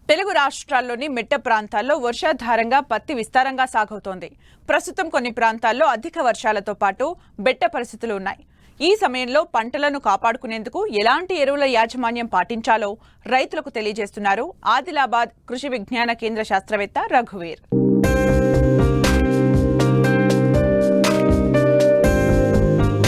తెలుగు రాష్ట్రాల్లోని మెట్ట ప్రాంతాల్లో వర్షాధారంగా పత్తి విస్తారంగా సాగవుతోంది. ప్రస్తుతం కొన్ని ప్రాంతాల్లో అధిక వర్షాలతో పాటు బెట్ట పరిస్థితులు ఉన్నాయి. ఈ సమయంలో పంటలను కాపాడుకునేందుకు ఎలాంటి ఎరువుల యాజమాన్యం పాటించాలో రైతులకు తెలియజేస్తున్నారు ఆదిలాబాద్ కృషి విజ్ఞాన కేంద్ర శాస్త్రవేత్త రఘువీర్.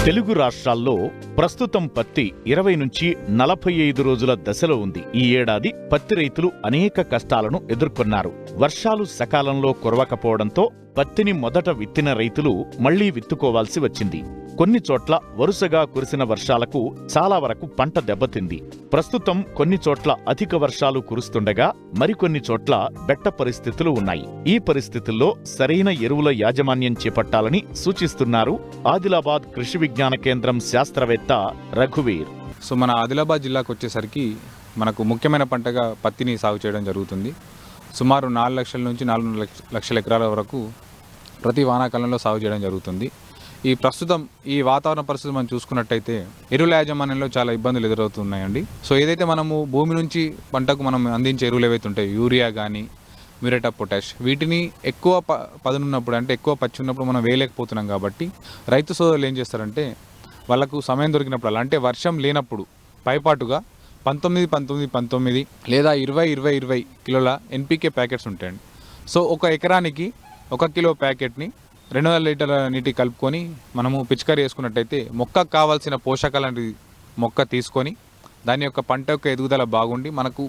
తెలుగు రాష్ట్రాల్లో ప్రస్తుతం పత్తి 20 నుంచి 45 రోజుల దశలో ఉంది. ఈ ఏడాది పత్తి రైతులు అనేక కష్టాలను ఎదుర్కొన్నారు. వర్షాలు సకాలంలో కురవకపోవడంతో పత్తిని మొదట విత్తిన రైతులు మళ్లీ విత్తుకోవాల్సి వచ్చింది. కొన్ని చోట్ల వరుసగా కురిసిన వర్షాలకు చాలా వరకు పంట దెబ్బతింది. ప్రస్తుతం కొన్ని చోట్ల అధిక వర్షాలు కురుస్తుండగా మరికొన్ని చోట్ల బెట్ట పరిస్థితులు ఉన్నాయి. ఈ పరిస్థితుల్లో సరైన ఎరువుల యాజమాన్యం చేపట్టాలని సూచిస్తున్నారు ఆదిలాబాద్ కృషి విజ్ఞాన కేంద్రం శాస్త్రవేత్త రఘువీర్. సో మన ఆదిలాబాద్ జిల్లాకు వచ్చేసరికి మనకు ముఖ్యమైన పంటగా పత్తిని సాగు చేయడం జరుగుతుంది. సుమారు 4 లక్షల నుంచి 4 లక్షల ఎకరాల వరకు ప్రతి వానాకాలంలో సాగు చేయడం జరుగుతుంది. ఈ ప్రస్తుతం ఈ వాతావరణ పరిస్థితి మనం చూసుకున్నట్టయితే ఎరువుల యాజమాన్యంలో చాలా ఇబ్బందులు ఎదురవుతున్నాయండి. సో ఏదైతే మనము భూమి నుంచి పంటకు మనం అందించే ఎరువులు ఏవైతే ఉంటాయి, యూరియా కానీ మ్యూరేట్ ఆఫ్ పొటాష్, వీటిని ఎక్కువ పదునున్నప్పుడు అంటే ఎక్కువ పచ్చి ఉన్నప్పుడు మనం వేయలేకపోతున్నాం. కాబట్టి రైతు సోదరులు ఏం చేస్తారంటే వాళ్ళకు సమయం దొరికినప్పుడు అంటే వర్షం లేనప్పుడు పైపాటుగా 19-19-19 లేదా 20-20-20 కిలోల ఎన్పీకే ప్యాకెట్స్ ఉంటాయండి. సో ఒక ఎకరానికి 1 కిలో ప్యాకెట్ని 200 లీటర్ల నీటి కలుపుకొని మనము పిచికారీ చేసుకున్నట్టయితే మొక్కకు కావాల్సిన పోషకాలను మొక్క తీసుకొని దాని యొక్క పంట యొక్క ఎదుగుదల బాగుండి మనకు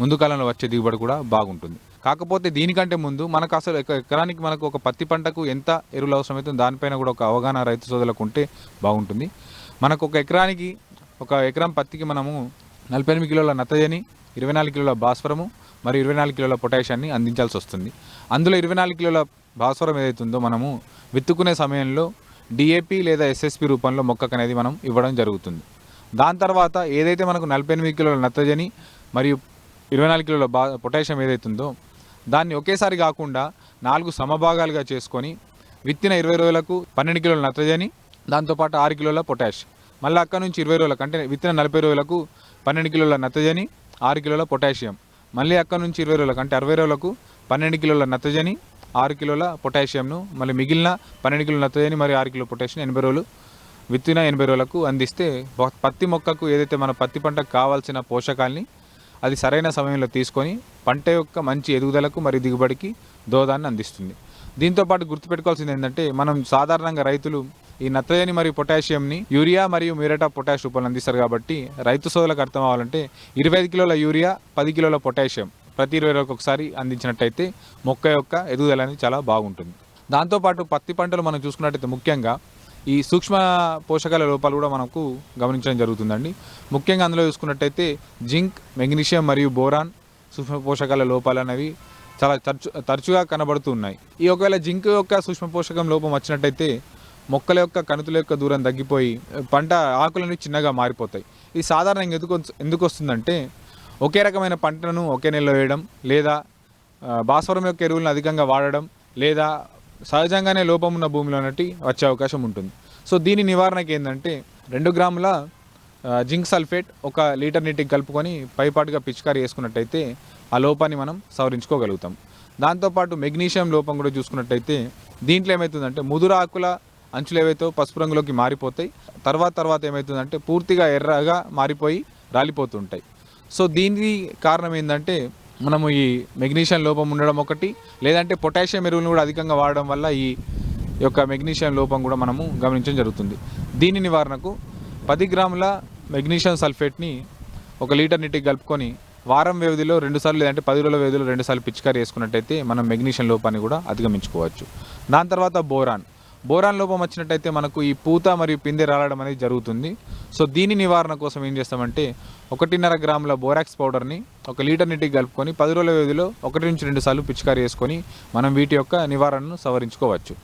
ముందు కాలంలో వచ్చే దిగుబడి కూడా బాగుంటుంది. కాకపోతే దీనికంటే ముందు మనకు అసలు ఎకరానికి మనకు ఒక పత్తి పంటకు ఎంత ఎరువులు అవసరమవుతుందో దానిపైన కూడా ఒక అవగాహన రైతు సోదరులకు ఉంటే బాగుంటుంది. మనకు ఒక ఎకరం పత్తికి మనము 48 కిలోల నత్రజని, 24 కిలోల భాస్వరము మరియు 24 కిలోల పొటాషియాన్ని అందించాల్సి వస్తుంది. అందులో 24 కిలోల భాస్వరం ఏదైతుందో మనము విత్తుకునే సమయంలో డిఏపి లేదా ఎస్ఎస్పి రూపంలో మొక్కకు అనేది మనం ఇవ్వడం జరుగుతుంది. దాని తర్వాత ఏదైతే మనకు 48 కిలోల నత్రజని మరియు 24 కిలోల పొటాషియం ఏదైతుందో దాన్ని ఒకేసారి కాకుండా 4 సమభాగాలుగా చేసుకొని విత్తిన 20 రోజులకు 12 కిలోల నత్రజని, దాంతోపాటు 6 కిలోల పొటాష్, మళ్ళీ అక్కడ నుంచి 20 రోజులకు అంటే విత్తిన 40 రోజులకు 12 కిలోల నత్రజని, 6 కిలోల పొటాషియం, మళ్ళీ అక్కడ నుంచి 20 రోజులకు అంటే 60 రోజులకు 12 కిలోల నత్రజని, 6 కిలోల పొటాషియంను, మళ్ళీ మిగిలిన 12 కిలోల నత్రజని మరియు 6 కిలో పొటాషియం 80 రోజులు విత్తిన 80 రోజులకు అందిస్తే పత్తి మొక్కకు ఏదైతే మన పత్తి పంటకు కావాల్సిన పోషకాల్ని అది సరైన సమయంలో తీసుకొని పంట యొక్క మంచి ఎదుగుదలకు మరియు దిగుబడికి దోహదాన్ని అందిస్తుంది. దీంతోపాటు గుర్తుపెట్టుకోవాల్సింది ఏంటంటే మనం సాధారణంగా రైతులు ఈ నత్రజని మరియు పొటాషియంని యూరియా మరియు మ్యూరేట్ ఆఫ్ పొటాష్ రూపంలో అందిస్తారు. కాబట్టి రైతు సోదరులకు అర్థం అవ్వాలంటే 25 కిలోల యూరియా, 10 కిలోల పొటాషియం ప్రతి 20 రోజులకు ఒకసారి అందించినట్టయితే మొక్క యొక్క ఎదుగుదల అనేది చాలా బాగుంటుంది. దాంతోపాటు పత్తి పంటలు మనం చూసుకున్నట్టయితే ముఖ్యంగా ఈ సూక్ష్మ పోషకాల లోపాలు కూడా మనకు గమనించడం జరుగుతుందండి. ముఖ్యంగా అందులో చూసుకున్నట్టయితే జింక్, మెగ్నీషియం మరియు బోరాన్ సూక్ష్మ పోషకాల లోపాలు అనేవి చాలా తరచుగా కనబడుతూ ఉన్నాయి. ఈ ఒకవేళ జింక్ యొక్క సూక్ష్మ పోషకం లోపం వచ్చినట్టయితే మొక్కల యొక్క కణుతుల యొక్క దూరం తగ్గిపోయి పంట ఆకులన్నీ చిన్నగా మారిపోతాయి. ఇది సాధారణంగా ఎందుకు వస్తుందంటే ఒకే రకమైన పంటను ఒకే నెలలో వేయడం, లేదా భాస్వరం యొక్క ఎరువులను అధికంగా వాడడం, లేదా సహజంగానే లోపం ఉన్న భూమిలో నటి వచ్చే అవకాశం ఉంటుంది. సో దీని నివారణకి ఏంటంటే 2 గ్రాముల జింక్ సల్ఫేట్ 1 లీటర్ నీటికి కలుపుకొని పైపాటుగా పిచికారీ చేసుకున్నట్టయితే ఆ లోపాన్ని మనం సవరించుకోగలుగుతాం. దాంతోపాటు మెగ్నీషియం లోపం కూడా చూసుకున్నట్టయితే దీంట్లో ఏమవుతుందంటే ముదురు ఆకుల అంచులు ఏవైతే పసుపు రంగులోకి మారిపోతాయి, తర్వాత ఏమవుతుందంటే పూర్తిగా ఎర్రగా మారిపోయి రాలిపోతుంటాయి. సో దీనికి కారణం ఏంటంటే మనము ఈ మెగ్నీషియం లోపం ఉండడం ఒకటి, లేదంటే పొటాషియం ఎరువులను కూడా అధికంగా వాడడం వల్ల ఈ యొక్క మెగ్నీషియం లోపం కూడా మనము గమనించడం జరుగుతుంది. దీని నివారణకు 10 గ్రాముల మెగ్నీషియం సల్ఫేట్ని 1 లీటర్ నీటికి కలుపుకొని వారం వ్యవధిలో 2 సార్లు లేదంటే 10 రోజుల వ్యవధిలో 2 సార్లు పిచికారీ చేసుకున్నట్టయితే మనం మెగ్నీషియం లోపాన్ని కూడా అధిగమించుకోవచ్చు. దాని తర్వాత బోరాన్ లోపం వచ్చినట్టయితే మనకు ఈ పూత మరియు పిందె రాలడం అనేది జరుగుతుంది. సో దీని నివారణ కోసం ఏం చేస్తామంటే 1.5 గ్రాముల బోరాక్స్ పౌడర్ని 1 లీటర్ నీటికి కలుపుకొని 10 రోజుల వ్యవధిలో 1 నుంచి 2 సార్లు పిచికారీ చేసుకొని మనం వీటి యొక్క నివారణను సవరించుకోవచ్చు.